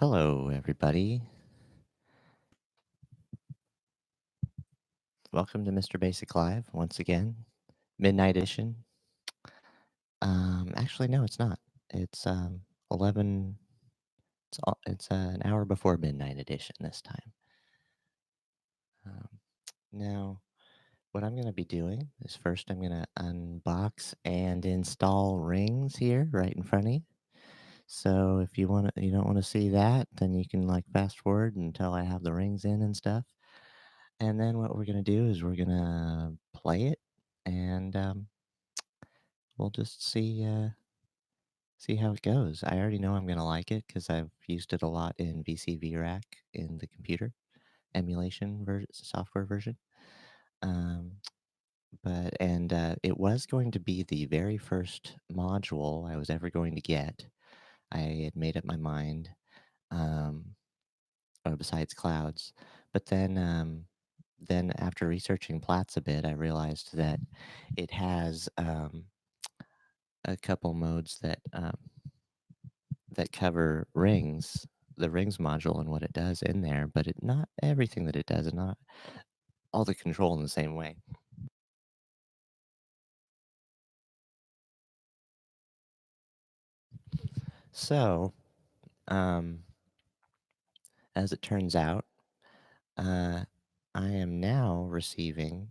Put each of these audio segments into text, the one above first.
Hello, everybody. Welcome to Mr. Basic Live once again. Midnight edition. Actually, no, it's not. It's 11. It's an hour before midnight edition this time. Um, now, what I'm going to be doing is first I'm going to unbox and install rings here right in front of you. So if you don't want to see that, then you can like fast forward until I have the rings in and stuff. And then what we're gonna do is we're gonna play it, and we'll just see how it goes. I already know I'm gonna like it because I've used it a lot in VC Rack in the computer emulation software version. Um, but it was going to be the very first module I was ever going to get. I had made up my mind. Um, besides clouds. But then after researching Platts a bit, I realized that it has a couple modes that cover rings, the rings module and what it does in there, but not everything that it does, and not all the control in the same way. So, um, as it turns out, uh, I am now receiving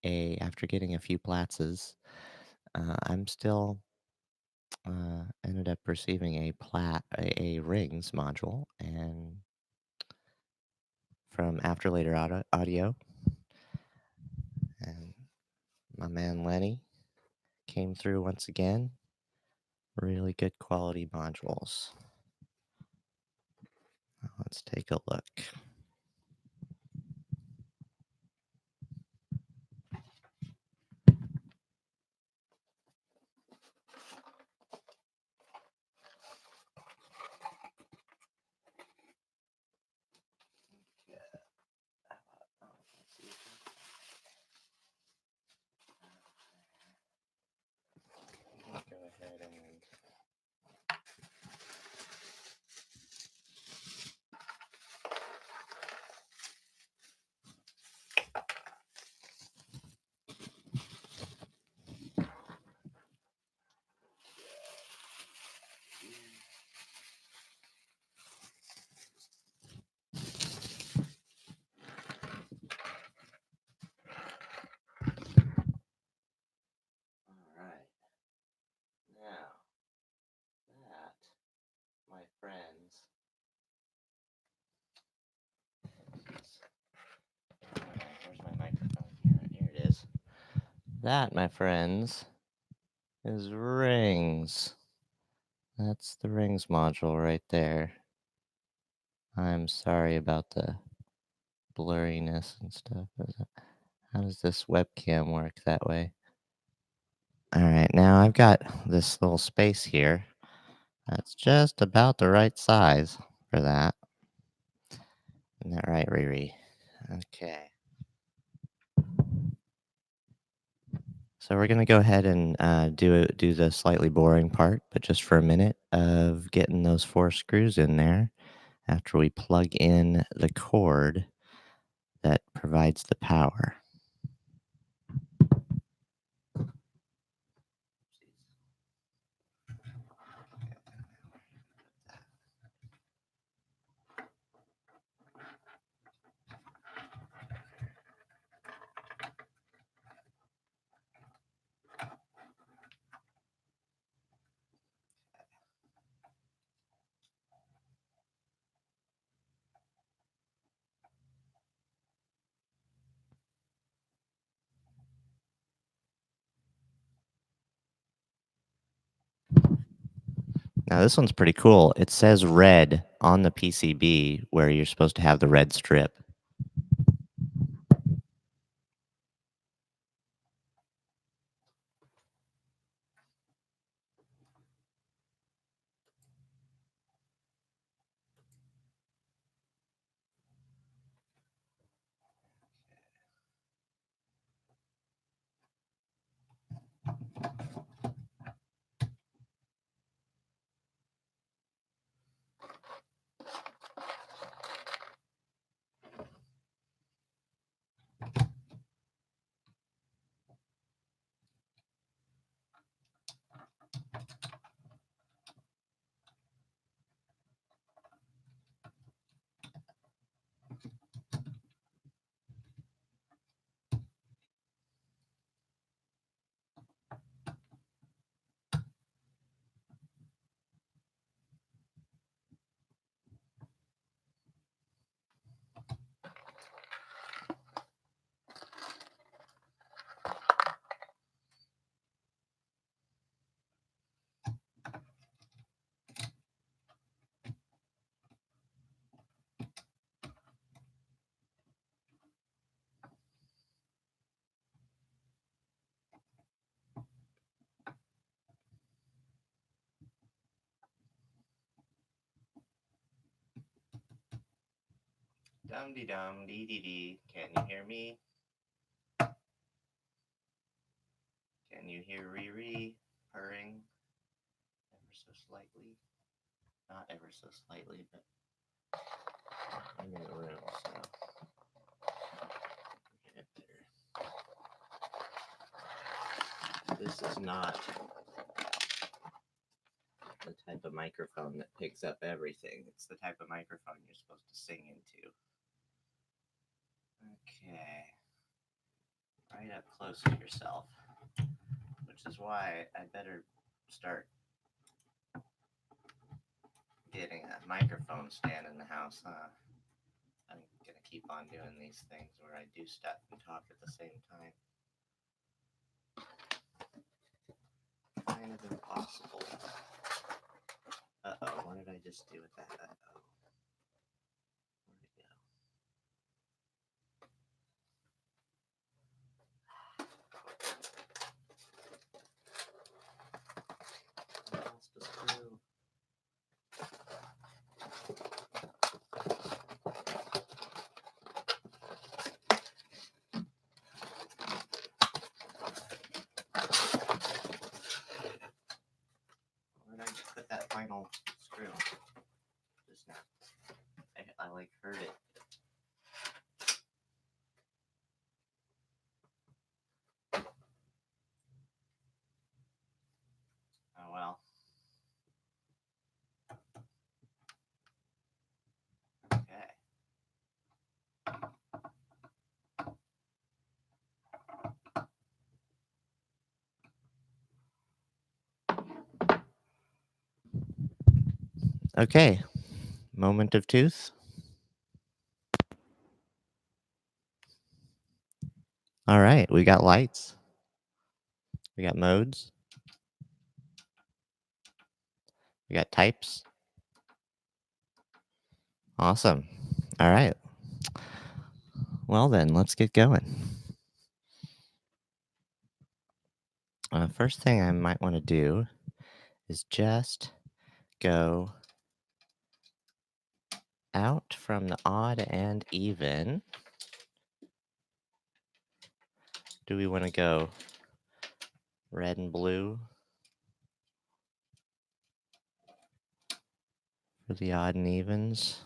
after getting a few Platzes, I'm still ended up receiving a rings module and from After Later Audio, and my man Lenny came through once again. Really good quality modules. Let's take a look. Go ahead and all right. Now that, my friends, where's my microphone here? Here it is. That, my friends, is rings. That's the rings module right there. I'm sorry about the blurriness and stuff. How does this webcam work that way? All right, now I've got this little space here. That's just about the right size for that. Isn't that right, Riri? Okay. So we're gonna go ahead and do the slightly boring part, but just for a minute of getting those 4 screws in there after we plug in the cord that provides the power. Now this one's pretty cool. It says red on the PCB where you're supposed to have the red strip. Dum de dum dee dee dee. Can you hear me? Can you hear Riri purring ever so slightly? Not ever so slightly, but I'm in the room, so get there. This is not the type of microphone that picks up everything. It's the type of microphone you're supposed to sing into. Okay. Right up close to yourself. Which is why I better start getting a microphone stand in the house, huh? I'm gonna keep on doing these things where I do stuff and talk at the same time. Kind of impossible. Uh-oh, what did I just do with that? Uh-oh. Where'd it go? I lost a screw. Where did I just put that final screw? Just now. I like heard it. Oh well. Okay. Okay. Moment of truth. All right, we got lights. We got modes. We got types. Awesome. All right. Well then, let's get going. First thing I might want to do is just go out from the odd and even. Do we want to go red and blue for the odd and evens?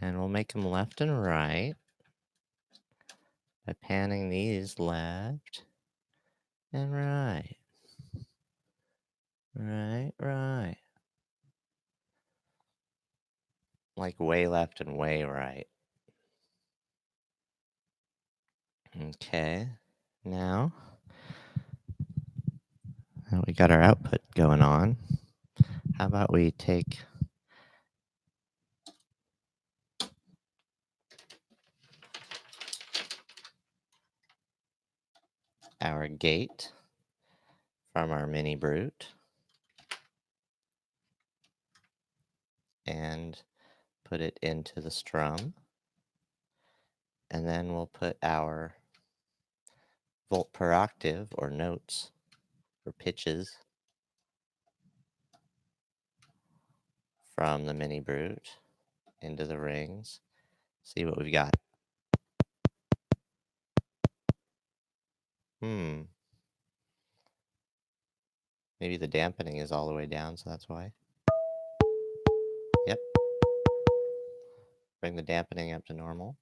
And we'll make them left and right by panning these left and right. Right, right. Like way left and way right. Okay. Now that we got our output going on, how about we take our gate from our mini brute and put it into the strum. And then we'll put our volt per octave, or notes, or pitches, from the mini brute into the rings. See what we've got. Maybe the dampening is all the way down, so that's why. Yep. Bring the dampening up to normal.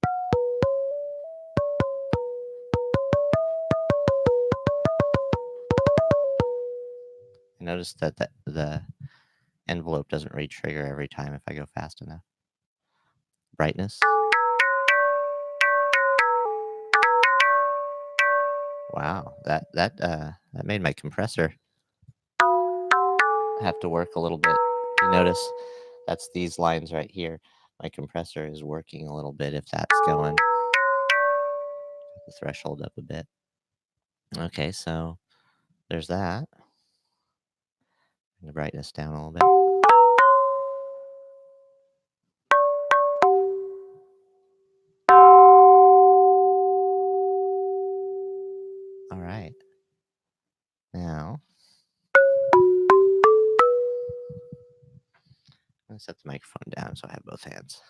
Notice that the envelope doesn't re-trigger every time if I go fast enough. Brightness. Wow, that made my compressor have to work a little bit. You notice that's these lines right here. My compressor is working a little bit if that's going. Put the threshold up a bit. Okay, so there's that. Bring the brightness down a little bit. All right. Now I'm gonna set the microphone down so I have both hands.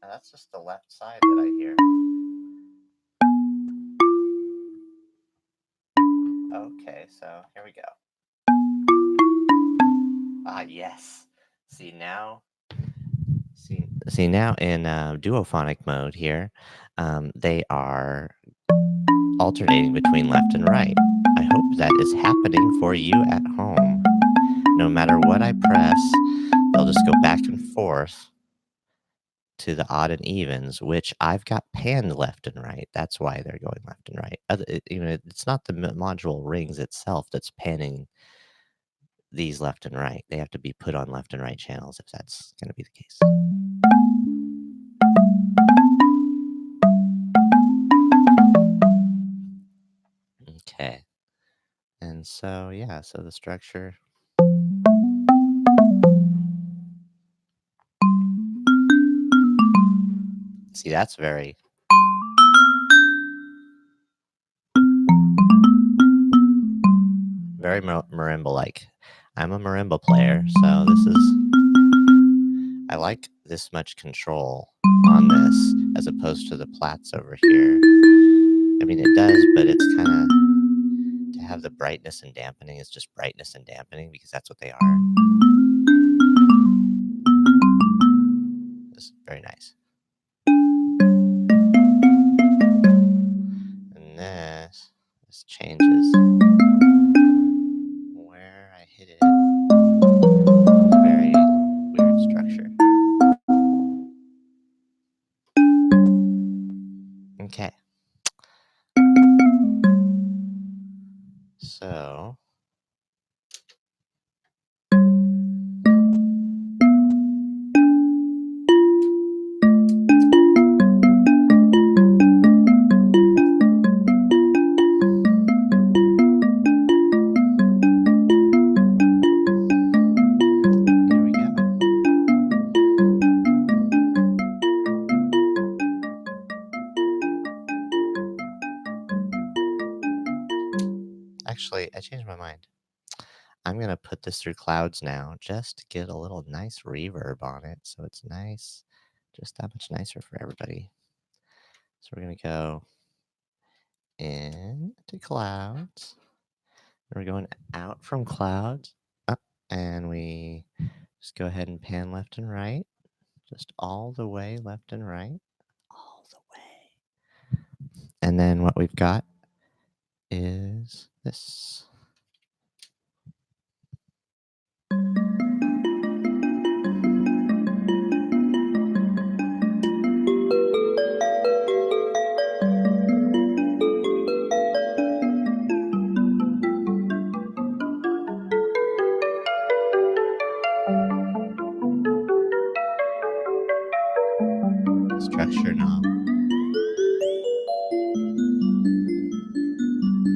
Now that's just the left side that I hear. Okay, so here we go. Ah, yes. See now, see now in duophonic mode here, they are alternating between left and right. I hope that is happening for you at home. No matter what I press, they'll just go back and forth to the odd and evens, which I've got panned left and right. That's why they're going left and right. It's not the module rings itself that's panning these left and right. They have to be put on left and right channels if that's going to be the case. Okay. And so, yeah, so the structure. See, that's very marimba-like. I'm a marimba player, so I like this much control on this as opposed to the plats over here. I mean, it does, but it's kind of, to have the brightness and dampening is just brightness and dampening because that's what they are. This is very nice. And this changes where I hit it. It's a very weird structure. Okay. So here we go. Actually, I changed my mind. I'm going to put this through clouds now just to get a little nice reverb on it. So it's nice, just that much nicer for everybody. So we're going to go into clouds. We're going out from clouds up, and we just go ahead and pan left and right, just all the way left and right, all the way. And then what we've got is this. Structure knob.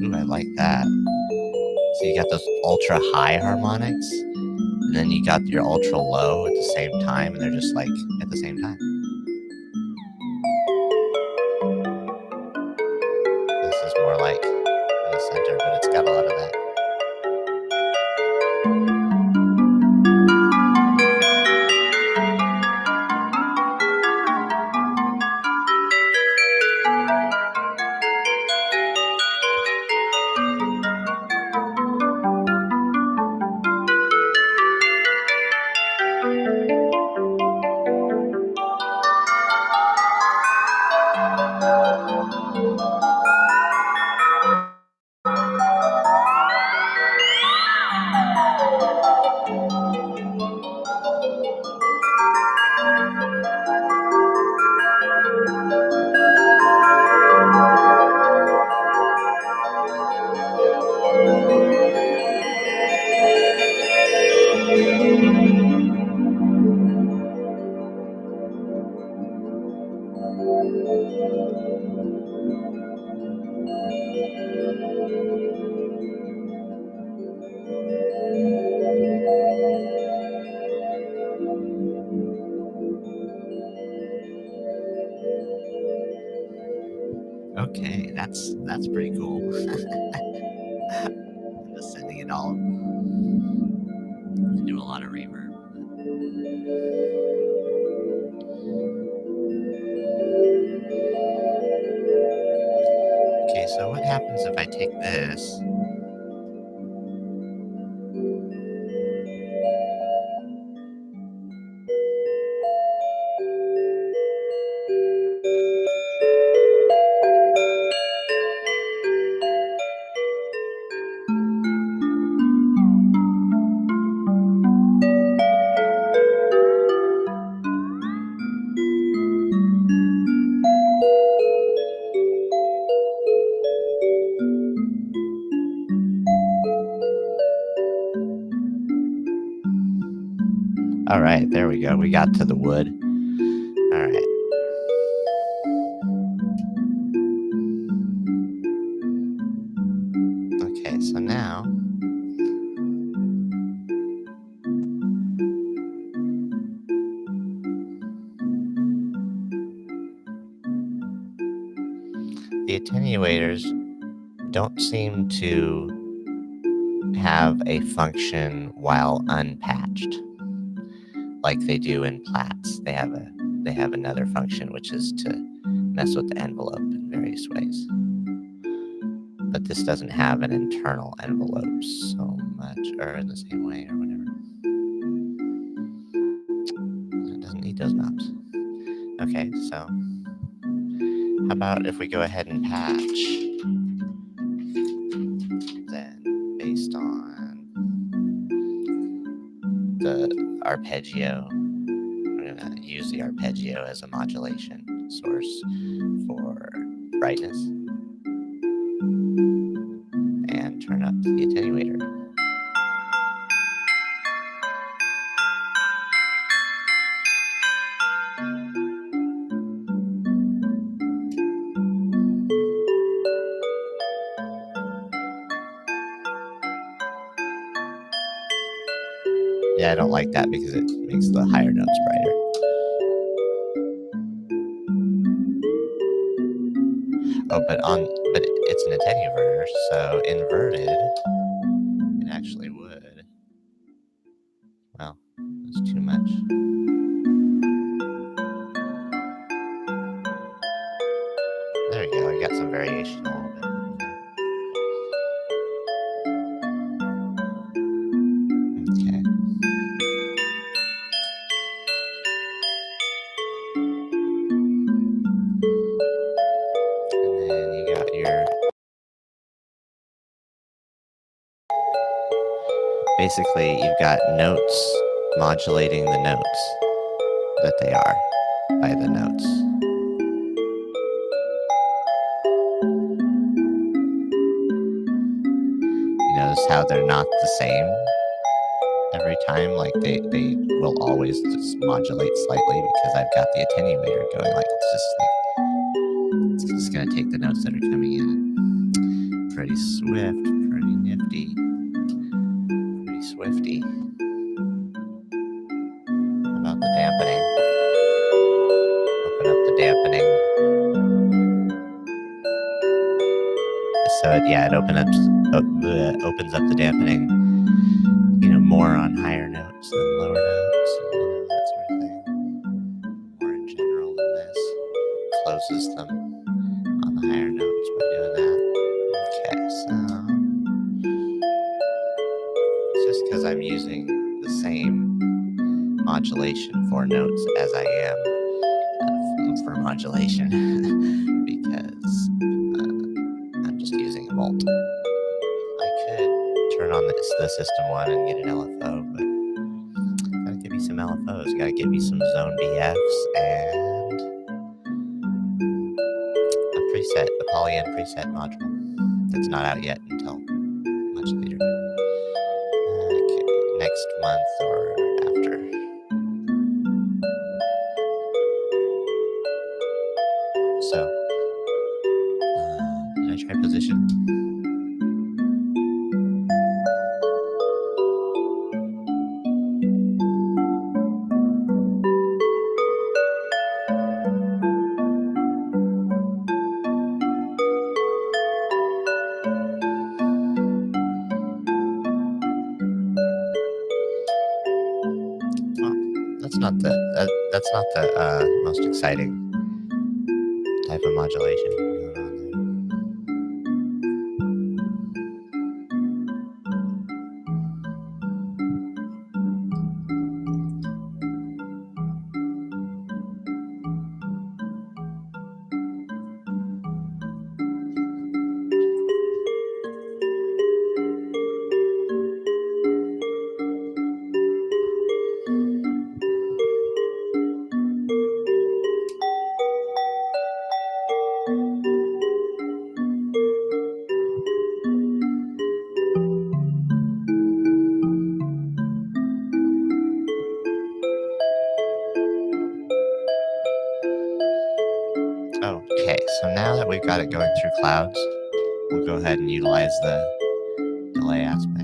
Ooh, I like that. So you got those ultra high harmonics, and then you got your ultra low at the same time, and they're just like at the same time. This is more like in the center, but it's got a lot of that. Okay, that's pretty cool. I'm just sending it all. I do a lot of reverb. Okay, so what happens if I take this? All right, there we go. We got to the wood. All right. Okay, so now the attenuators don't seem to have a function while unpatched like they do in plats. They have another function, which is to mess with the envelope in various ways. But this doesn't have an internal envelope so much, or in the same way, or whatever. It doesn't need those knobs. Okay, so how about if we go ahead and patch? Then, based on the arpeggio, we're going to use the arpeggio as a modulation source for brightness and turn up the attenuator. Yeah, I don't like that because it makes the higher notes brighter. Oh, but it's an attenuverter, so inverted, it actually would. Well, that's too much. There we go. I got some variation a little bit. Okay. And then you got your. Basically, you've got notes modulating the notes that they are by the notes. You notice how they're not the same every time? Like they will always just modulate slightly because I've got the attenuator going. Like it's just gonna take the notes that are coming in. Pretty swift, pretty nifty, pretty swifty. How about the dampening? Open up the dampening. So it opens up the dampening, more on higher notes than lower notes, that sort of thing. More in general than this. Closes them on the higher notes by doing that. Okay, so it's just because I'm using the same modulation for notes as I am for modulation because I'm just using a volt. I could turn on the system one and get an LFO, but gotta give me some LFOs, gotta give me some zone BFs and a preset, the Polyend preset module that's not out yet until much later. Okay, next month or after. So, did I try position? that's not the most exciting type of modulation going on there. Okay, so now that we've got it going through clouds, we'll go ahead and utilize the delay aspect.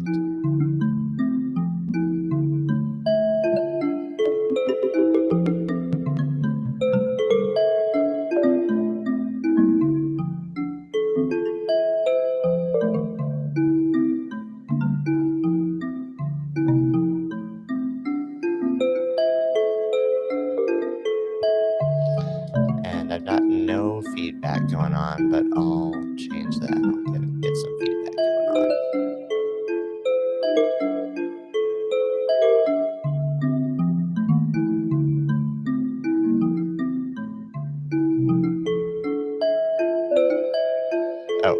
And I've got no feedback going on, but I'll change that. I'll get some feedback going on. Oh,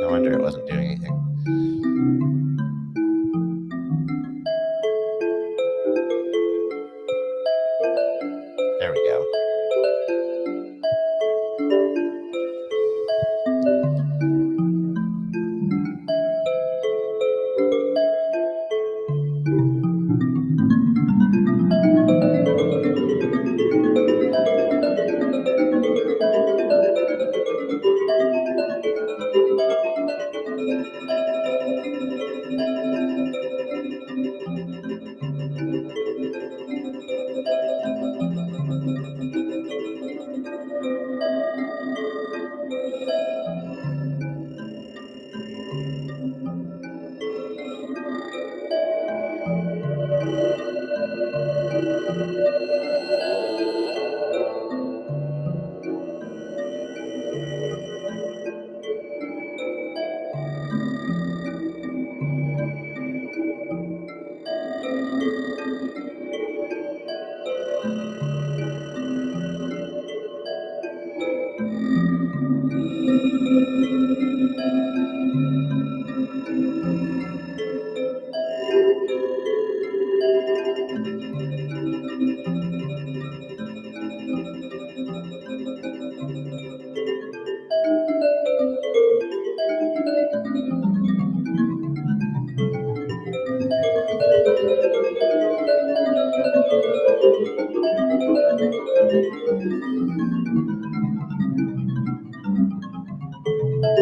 no wonder it wasn't doing anything. There we go.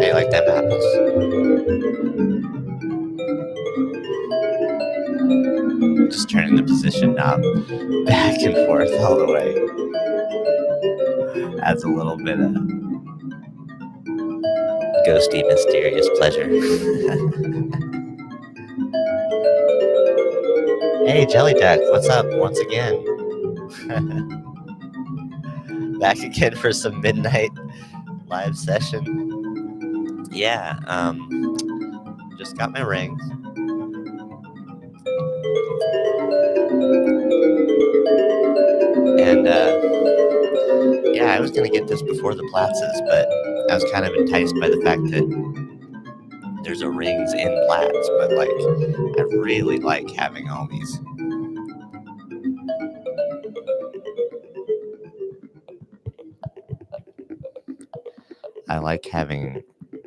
Hey, like them apples. Just turning the position knob back and forth all the way. Adds a little bit of ghosty, mysterious pleasure. Hey, Jelly Duck, what's up once again? Back again for some midnight live session. Yeah, just got my rings. And yeah, I was gonna get this before the Platzes, but I was kind of enticed by the fact that there's a rings in Platts, but like I really like having all these. I like having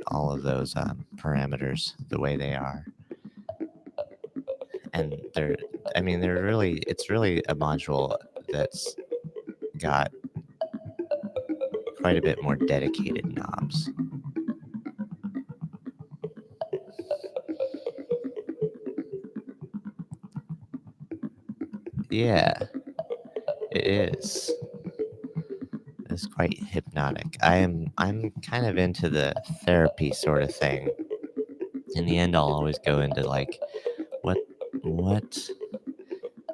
all of those parameters the way they are. And it's really a module that's got quite a bit more dedicated knobs. Yeah, it is. It's quite hypnotic. I'm kind of into the therapy sort of thing. In the end, I'll always go into like what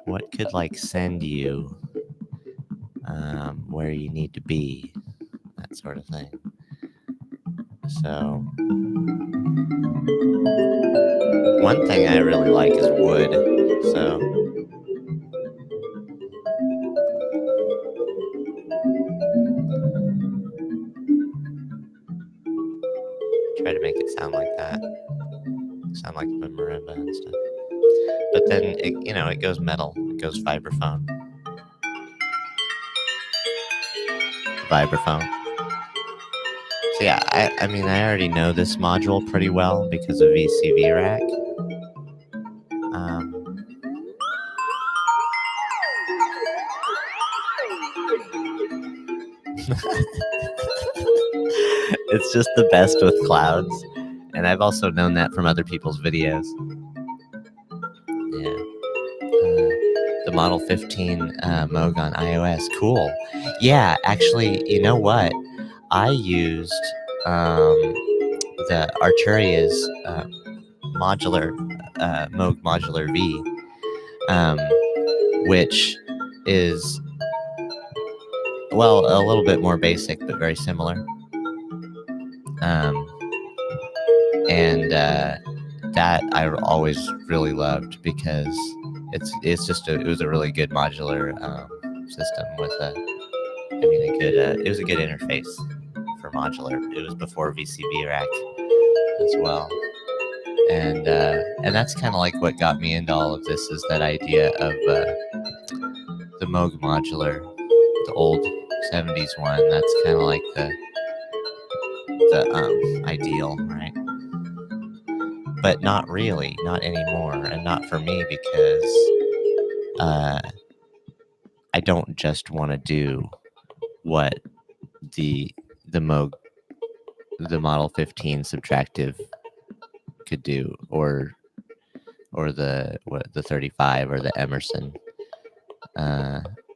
what could like send you where you need to be, that sort of thing. So one thing I really like is wood. So try to make it sound like that, sound like the marimba and stuff. But then it goes metal, it goes vibraphone. So yeah, I mean I already know this module pretty well because of VCV Rack. It's just the best with clouds, and I've also known that from other people's videos. Yeah. The Model 15 Moog on iOS. Cool. Yeah, actually, you know what? I used the Arturia's modular Moog Modular V, which is, well, a little bit more basic, but very similar. And that I always really loved because it was a really good modular system with it was a good interface for modular. It was before VCV Rack as well, and that's kind of like what got me into all of this, is that idea of the Moog modular, the old 70s one. That's kind of like the ideal, right? But not really, not anymore, and not for me, because I don't just want to do what the Moog, the Model 15 subtractive could do, or the 35 or the Emerson.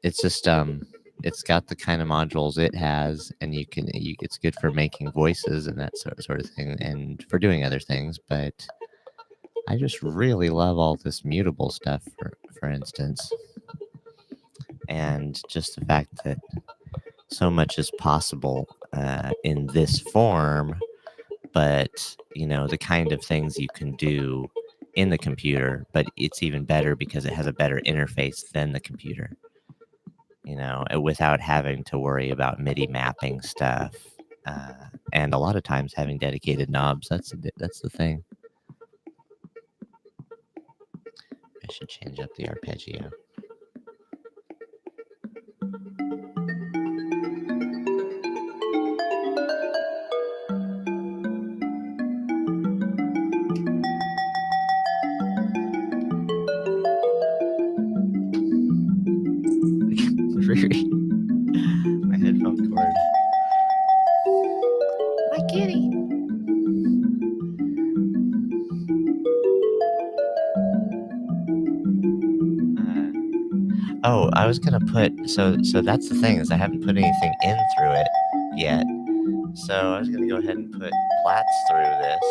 It's just it's got the kind of modules it has, and it's good for making voices and that sort of thing, and for doing other things. But I just really love all this mutable stuff, for instance, and just the fact that so much is possible in this form. But the kind of things you can do in the computer, but it's even better because it has a better interface than the computer, without having to worry about MIDI mapping stuff, and a lot of times having dedicated knobs. That's the thing. I should change up the arpeggio. My headphone cord. My kitty. Oh, I was gonna put, so that's the thing, is I haven't put anything in through it yet. So I was gonna go ahead and put plats through this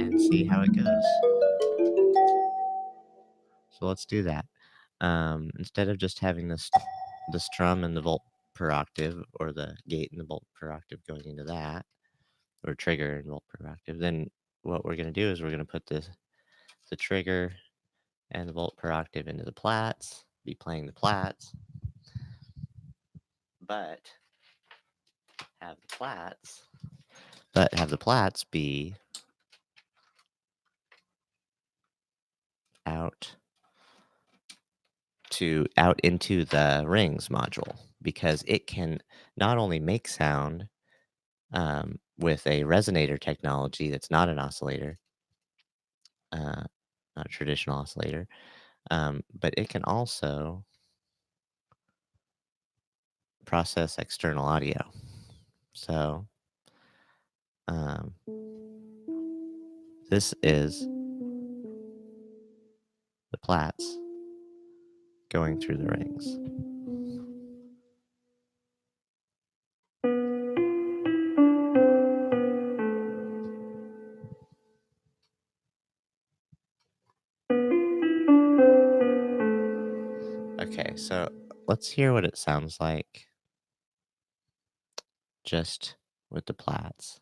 and see how it goes. So let's do that. Instead of just having the strum and the volt per octave, or the gate and the volt per octave going into that, or trigger and volt per octave, then what we're gonna do is we're gonna put the trigger and the volt per octave into the plats, be playing the plats, but have the plats be out into the rings module, because it can not only make sound with a resonator technology that's not an oscillator, not a traditional oscillator, but it can also process external audio. So this is the plats going through the rings. Okay, so let's hear what it sounds like just with the plaits.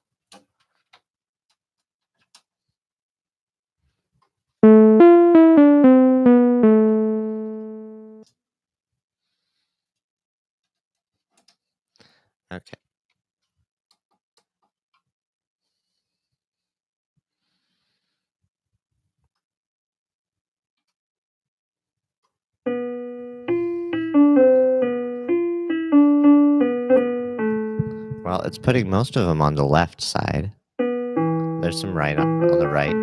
Okay. Well, it's putting most of them on the left side. There's some right on the right.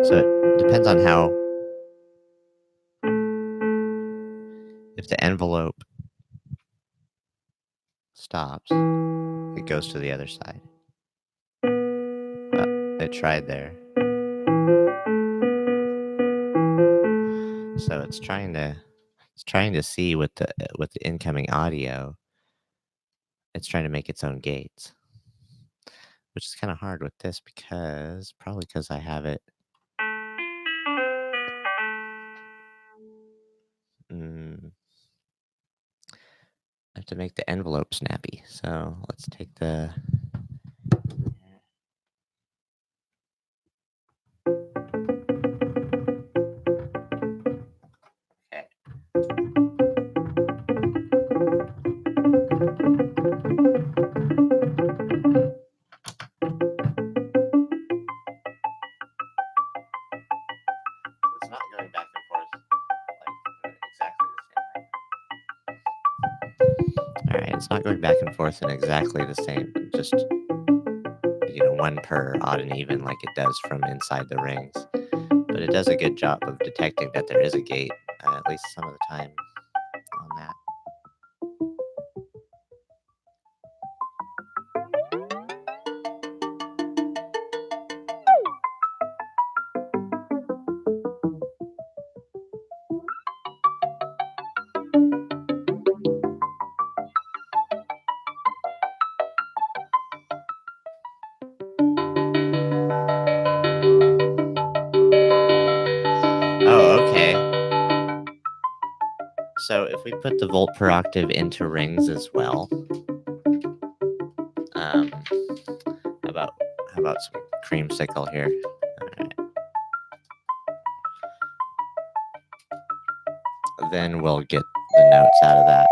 So it depends on how, if the envelope stops, it goes to the other side. It tried there. So it's trying to see with the incoming audio. It's trying to make its own gates, which is kind of hard with this probably because I have it. I have to make the envelope snappy. So let's take the. Okay. It's not going back and forth like exactly the same. All right, it's not going back and forth in exactly the same. Just one per odd and even like it does from inside the rings. But it does a good job of detecting that there is a gate, at least some of the time on that. Oh, okay. So if we put the volt per octave into rings as well, how about some creamsicle here? All right. Then we'll get the notes out of that.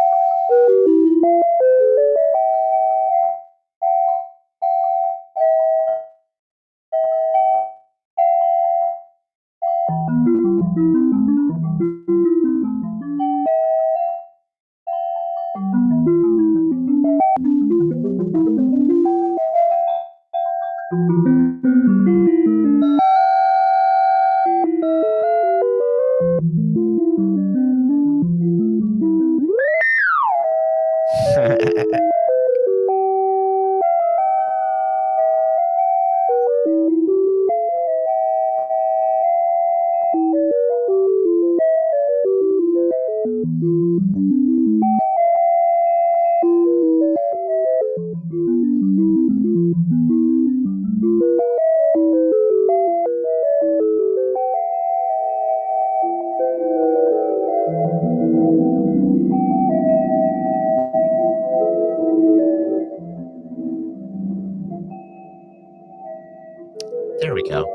There we go.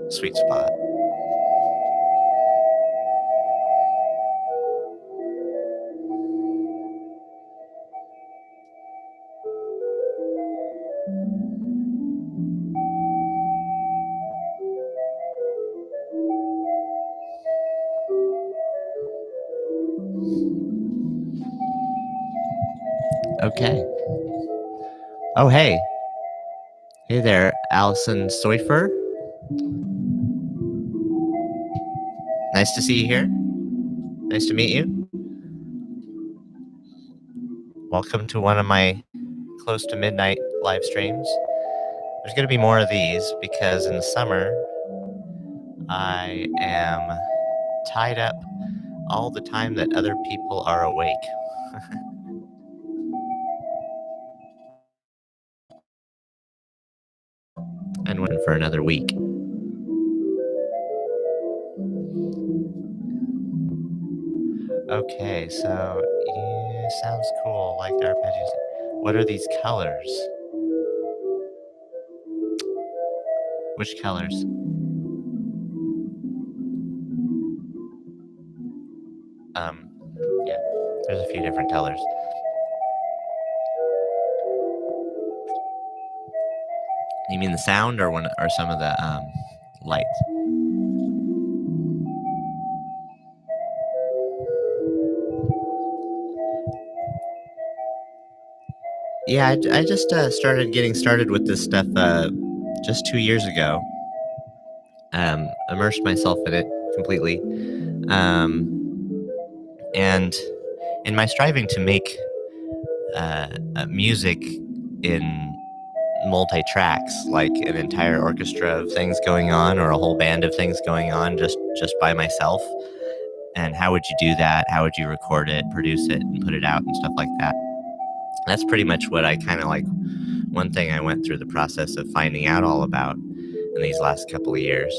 Sweet spot. Okay. Oh, hey. Hey there, Allison Soifer. Nice to see you here. Nice to meet you. Welcome to one of my close to midnight live streams. There's going to be more of these because in the summer, I am tied up all the time that other people are awake. And went for another week. Okay, so yeah, sounds cool. Like the arpeggios. What are these colors? Which colors? Um, yeah, there's a few different colors. You mean the sound or one or some of the lights? Yeah, I just started getting started with this stuff just 2 years ago. Immersed myself in it completely. And in my striving to make music in multi tracks, like an entire orchestra of things going on, or a whole band of things going on, just by myself. And how would you do that? How would you record it, produce it, and put it out, and stuff like that? That's pretty much what I kind of like. One thing I went through the process of finding out all about in these last couple of years,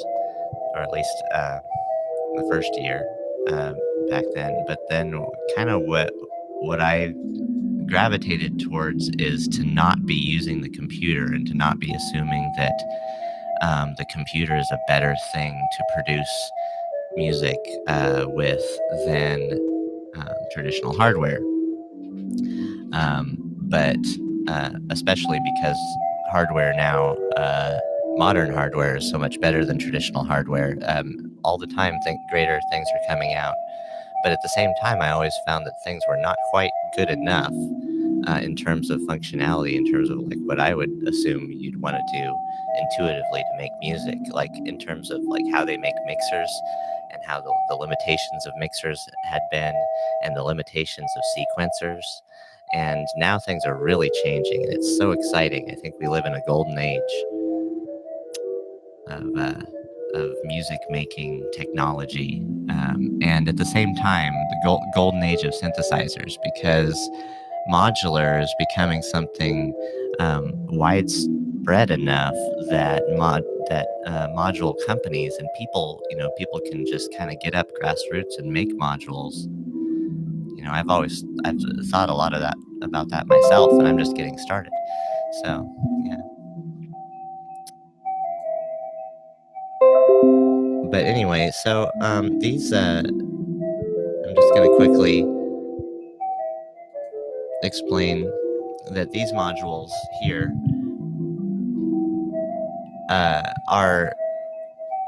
or at least the first year uh, back then. But then, kind of what I gravitated towards is to not be using the computer and to not be assuming that the computer is a better thing to produce music with than traditional hardware. But especially because hardware now, modern hardware is so much better than traditional hardware. All the time, greater things are coming out. But at the same time, I always found that things were not quite good enough in terms of functionality, in terms of like what I would assume you'd want to do intuitively to make music, like in terms of like how they make mixers and how the limitations of mixers had been and the limitations of sequencers. And now things are really changing, and it's so exciting. I think we live in a golden age of music making technology, and at the same time, the golden age of synthesizers, because modular is becoming something widespread enough that module companies and people can just kind of get up grassroots and make modules. I've thought a lot of that about that myself, and I'm just getting started. So yeah. But anyway, so these I'm just going to quickly explain that these modules here are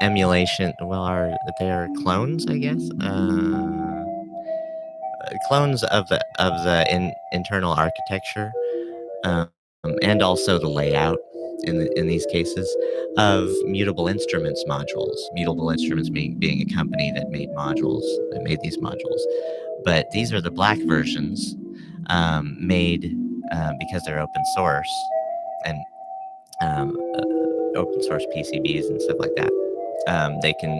emulation. Well, they're clones, I guess. Clones of the internal architecture, um, and also the layout in these cases of Mutable Instruments modules. Mutable Instruments being a company that made these modules. But these are the black versions, made because they're open source and open source PCBs and stuff like that.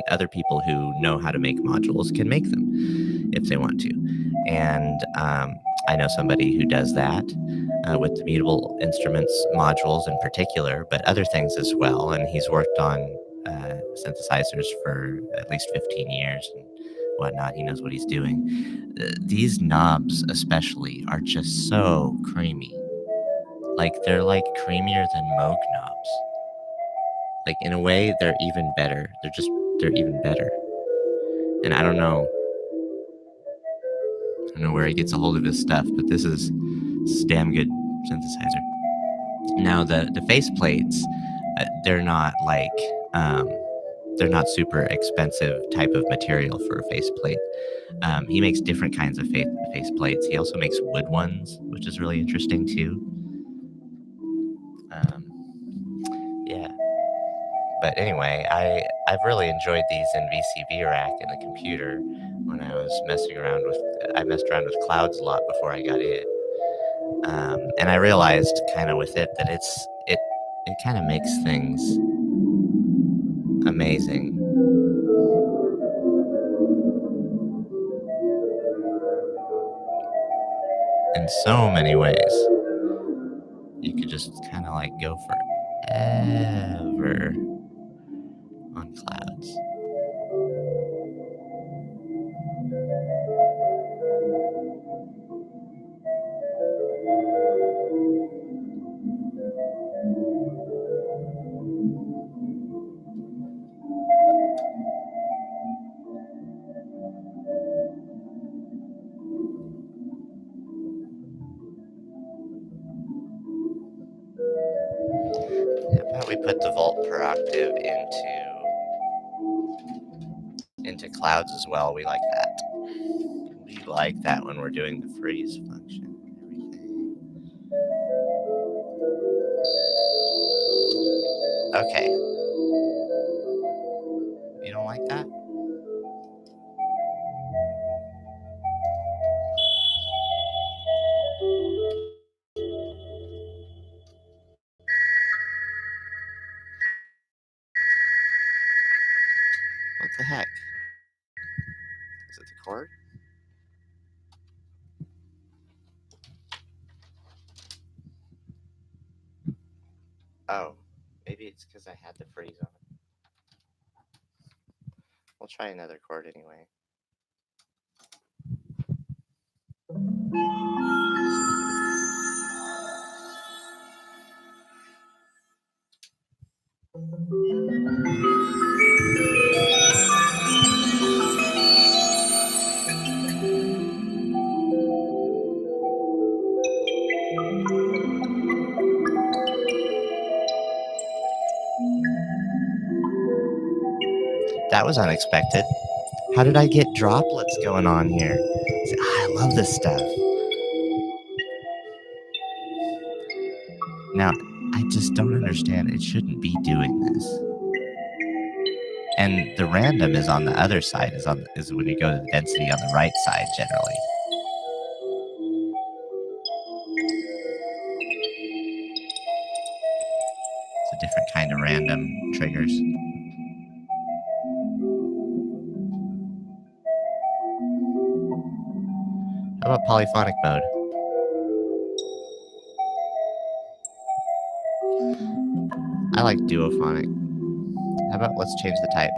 Other people who know how to make modules can make them if they want to. And I know somebody who does that with the Mutable Instruments modules in particular, but other things as well. And he's worked on synthesizers for at least 15 years and whatnot. He knows what he's doing. These knobs, especially, are just so creamy. Like, they're like creamier than Moog knobs. Like, in a way, they're even better. They're even better. And I don't know where he gets a hold of his stuff, but this is damn good synthesizer. Now the face plates, they're not like they're not super expensive type of material for a faceplate. He makes different kinds of face plates. He also makes wood ones, which is really interesting too. Yeah. But anyway, I've really enjoyed these in VCV rack in the computer when I was messing around with. I messed around with clouds a lot before I got it, and I realized kind of with it that it kind of makes things amazing. In so many ways. You could just kind of like go forever on clouds. put the volt per octave into clouds as well. We like that. We like that when we're doing the freeze function and everything. Okay. You don't like that? What the heck? Is it the cord? Oh, maybe it's because I had the freeze on. We'll try another chord anyway. That was unexpected. How did I get droplets going on here? I love this stuff. Now, I just don't understand. It shouldn't be doing this. And the random is on the other side, is when you go to the density on the right side generally. It's a different kind of random triggers. How about polyphonic mode? I like duophonic. How about let's change the type?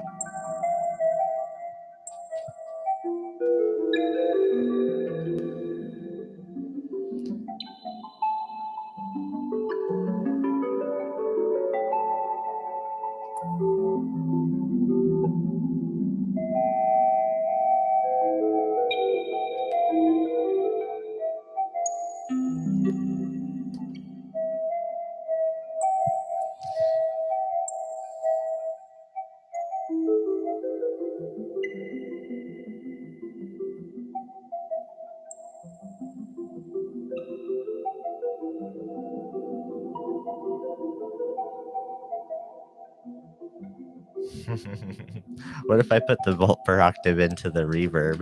What if I put the volt per octave into the reverb?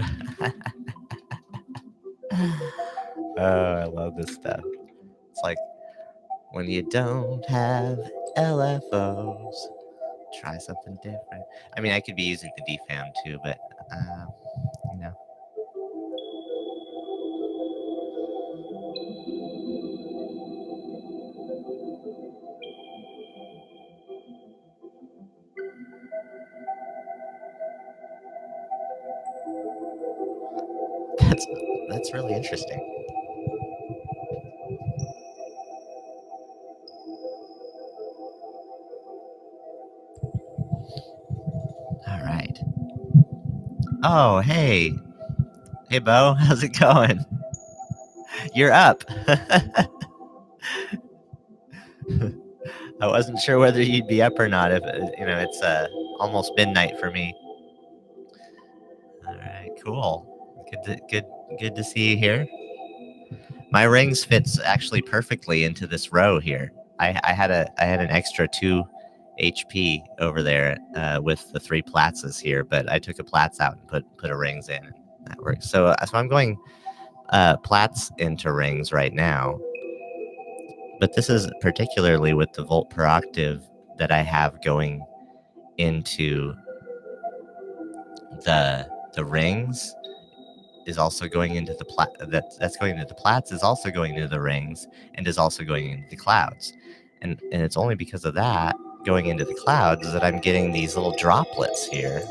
Oh, I love this stuff. It's like when you don't have LFOs, try something different. I mean, I could be using the DFAM too, but you know. That's really interesting. All right. Oh, hey. Hey, Bo. How's it going? You're up. I wasn't sure whether you'd be up or not. If it's almost midnight for me. All right, cool. Good to see you here. My rings fits actually perfectly into this row here. I had an extra 2 HP over there with the 3 Platzes here, but I took a Platz out and put a rings in. That works. So I'm going Platz into rings right now, but this is particularly with the volt per octave that I have going into the rings is also going into the that's going into the Platz is also going into the rings and is also going into the clouds, and it's only because of that going into the clouds that I'm getting these little droplets here.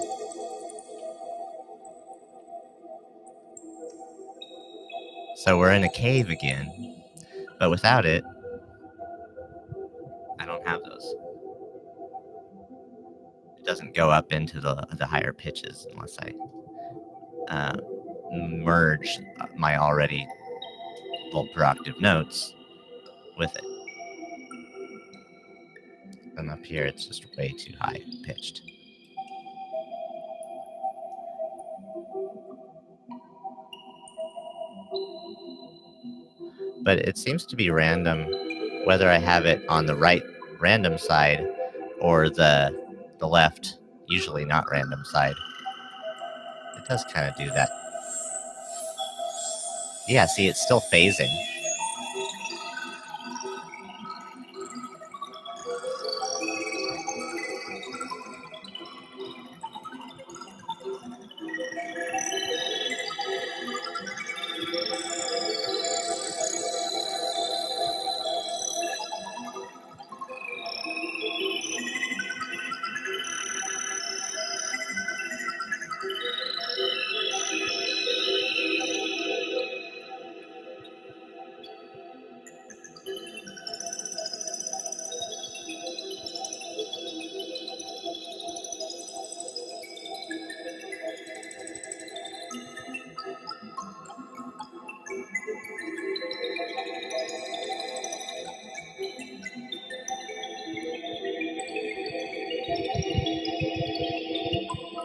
So we're in a cave again, but without it, I don't have those. It doesn't go up into the higher pitches unless I merge my already volt per octave notes with it. And up here, it's just way too high pitched. But it seems to be random whether I have it on the right random side or the left, usually not random side. It does kind of do that. Yeah, see, it's still phasing.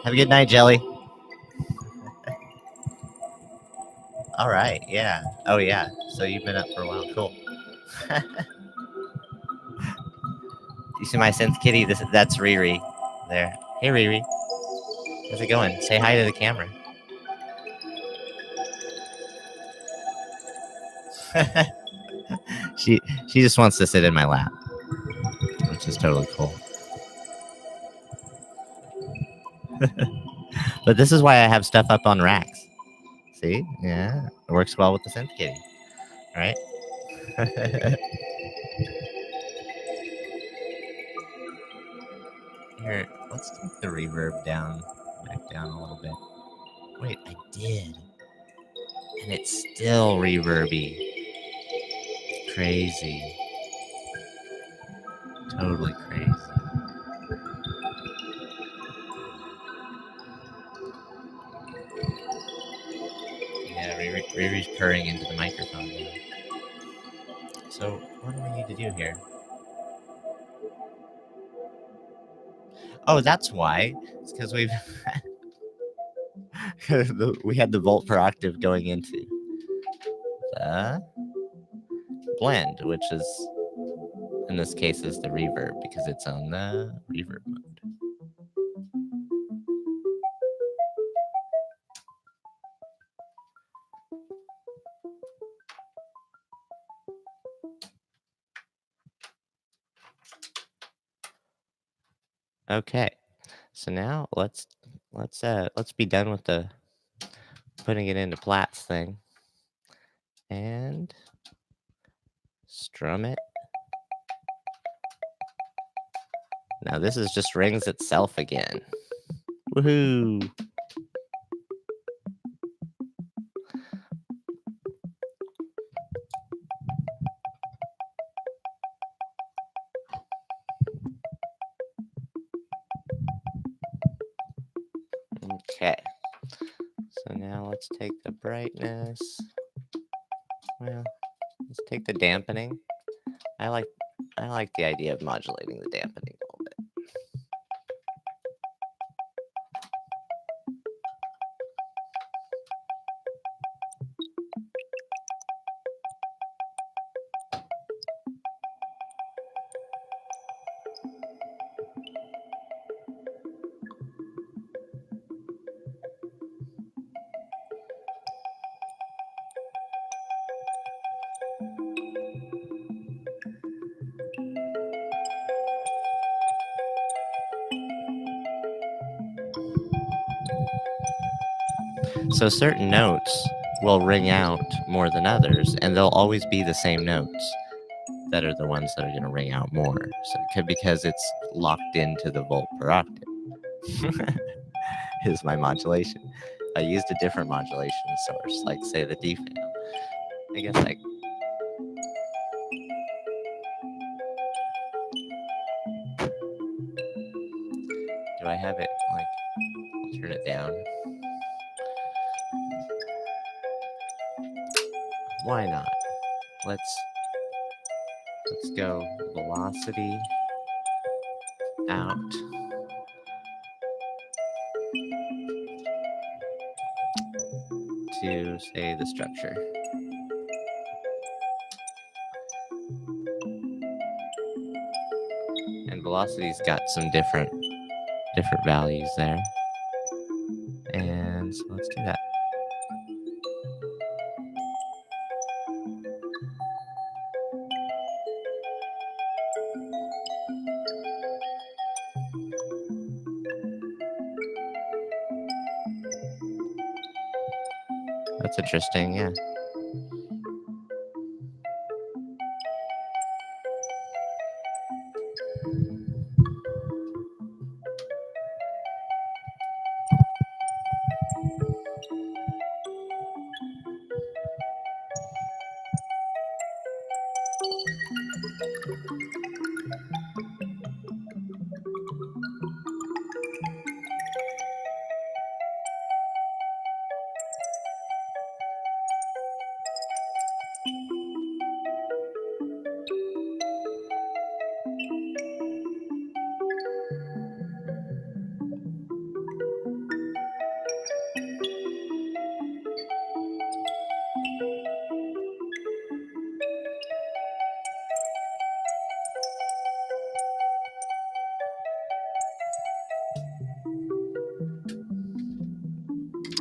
Have a good night, Jelly. All right, yeah. Oh, yeah. So you've been up for a while. Cool. You see my synth kitty? That's Riri there. Hey, Riri. How's it going? Say hi to the camera. she just wants to sit in my lap, which is totally cool. But this is why I have stuff up on racks. See? Yeah. It works well with the synth kitty. Right? Here, let's take the reverb back down a little bit. Wait, I did. And it's still reverby. Crazy. Totally crazy. Yeah, Riri's purring into the microphone now. So, what do we need to do here? Oh, that's why. It's because we had the volt per octave going into the blend, which is in this case is the reverb because it's on the reverb mode. Okay, so now let's be done with the putting it into Platts thing and strum it. Now this is just rings itself again. Woohoo! Okay. So now let's take the brightness. Well, let's take the dampening. I like the idea of modulating the dampening a little bit. So certain notes will ring out more than others, and they'll always be the same notes that are the ones that are going to ring out more. So because it's locked into the volt per octave is my modulation. I used a different modulation source, like say the D fan. I guess like do I have it like I'll turn it down? Why not? Let's go velocity out to, say, the structure. And velocity's got some different values there. And so let's do that. That's interesting, yeah.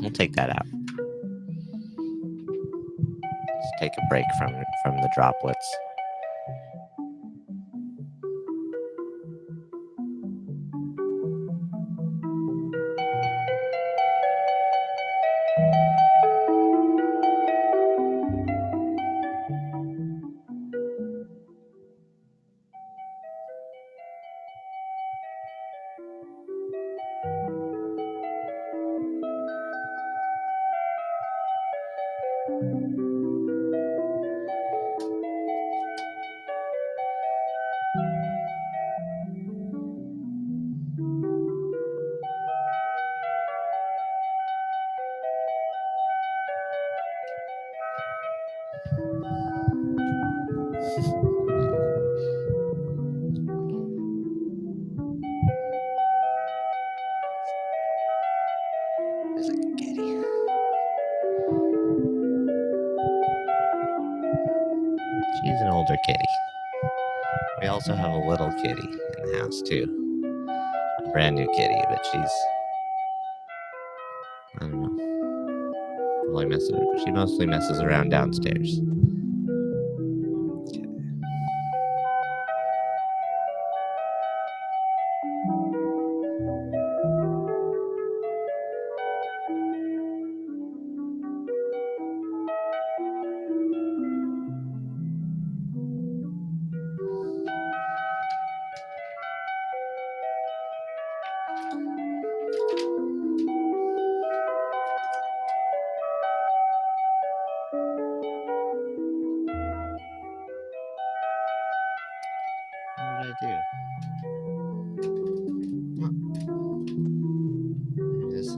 We'll take that out. Let's take a break from the droplets. There's like a kitty. She's an older kitty. We also have a little kitty in the house too. A brand new kitty, but she's, I don't know. She mostly messes around downstairs. Okay. What did I do? There it is.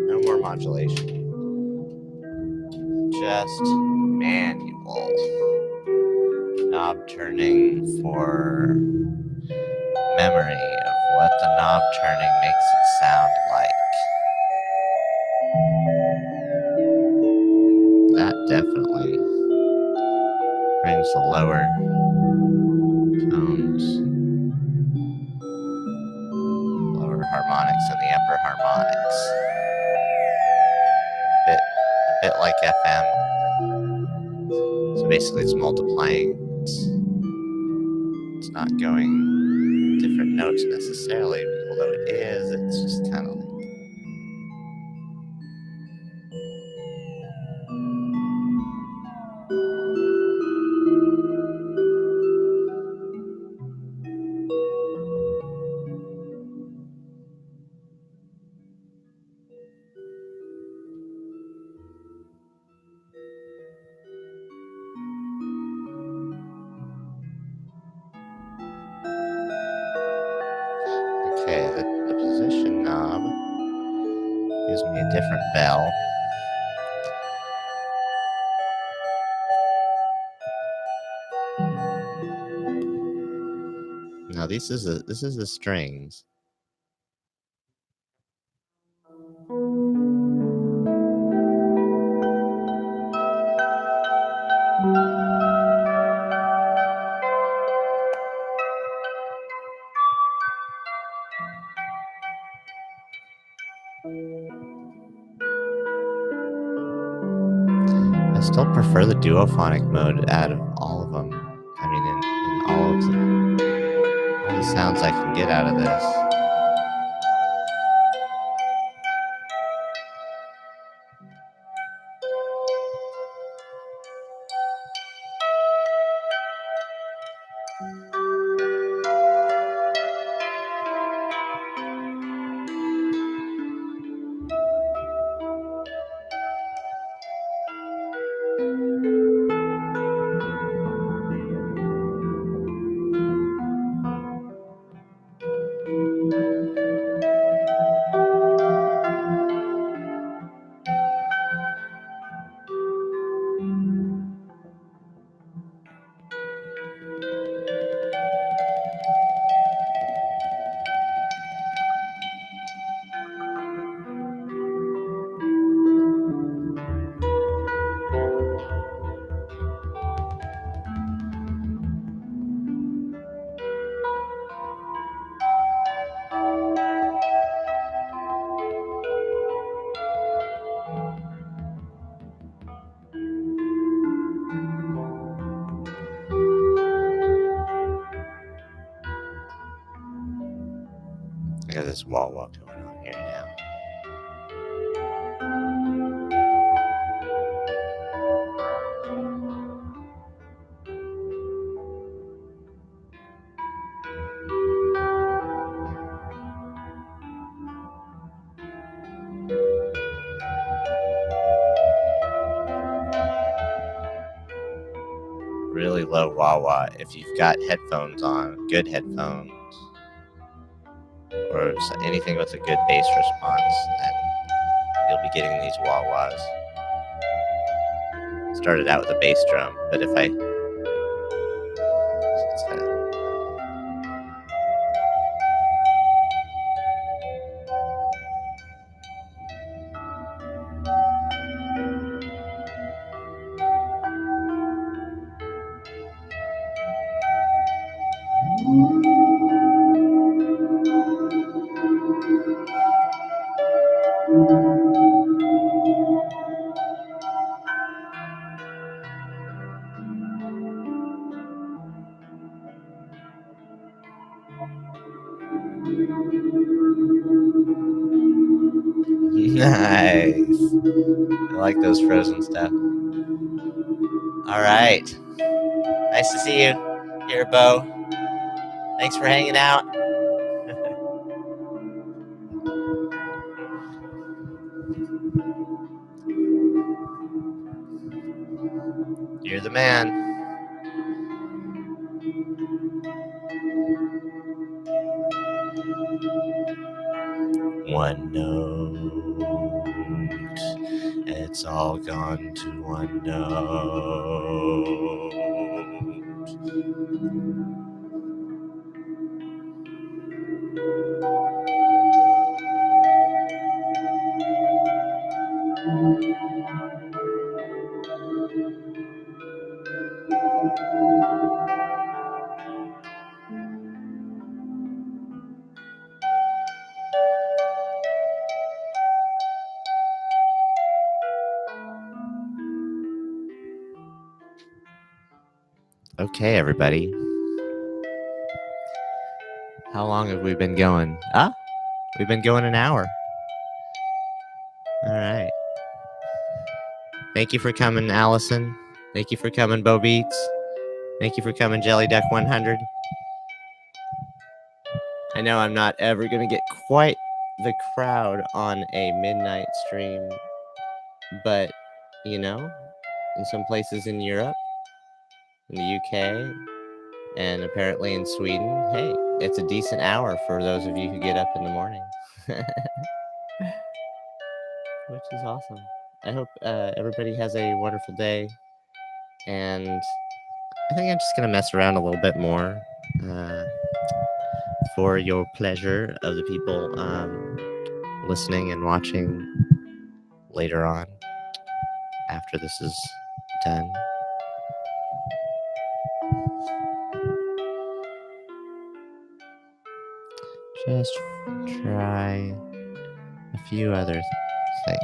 No more modulation. Just manual knob turning for memory of what the knob turning makes it sound like. That definitely brings the lower tones, lower harmonics and the upper harmonics. A bit like FM. So basically it's multiplying. It's not going different notes necessarily, although it is, it's just kind of like. Okay, the position knob gives me a different bell. Now this is the strings. I still prefer the duophonic mode out of all of them. I mean, in all of the sounds I can get out of this. I got this wah wah going on here now. Really low wah wah. If you've got headphones on, good headphones, or anything with a good bass response, then you'll be getting these wah wahs. Started out with a bass drum, but if I nice. I like those frozen stuff. All right. Nice to see you here, Bo. Thanks for hanging out. You're the man. One note. it's all gone to one note. Okay, everybody. How long have we been going? We've been going an hour. All right. Thank you for coming, Allison. Thank you for coming, Bo Beats. Thank you for coming, Jelly Duck 100. I know I'm not ever going to get quite the crowd on a midnight stream, but, you know, in some places in Europe, in the UK, and apparently in Sweden, hey, it's a decent hour for those of you who get up in the morning. Which is awesome. I hope everybody has a wonderful day, and I think I'm just going to mess around a little bit more for your pleasure of the people listening and watching later on after this is done. Just try a few other things.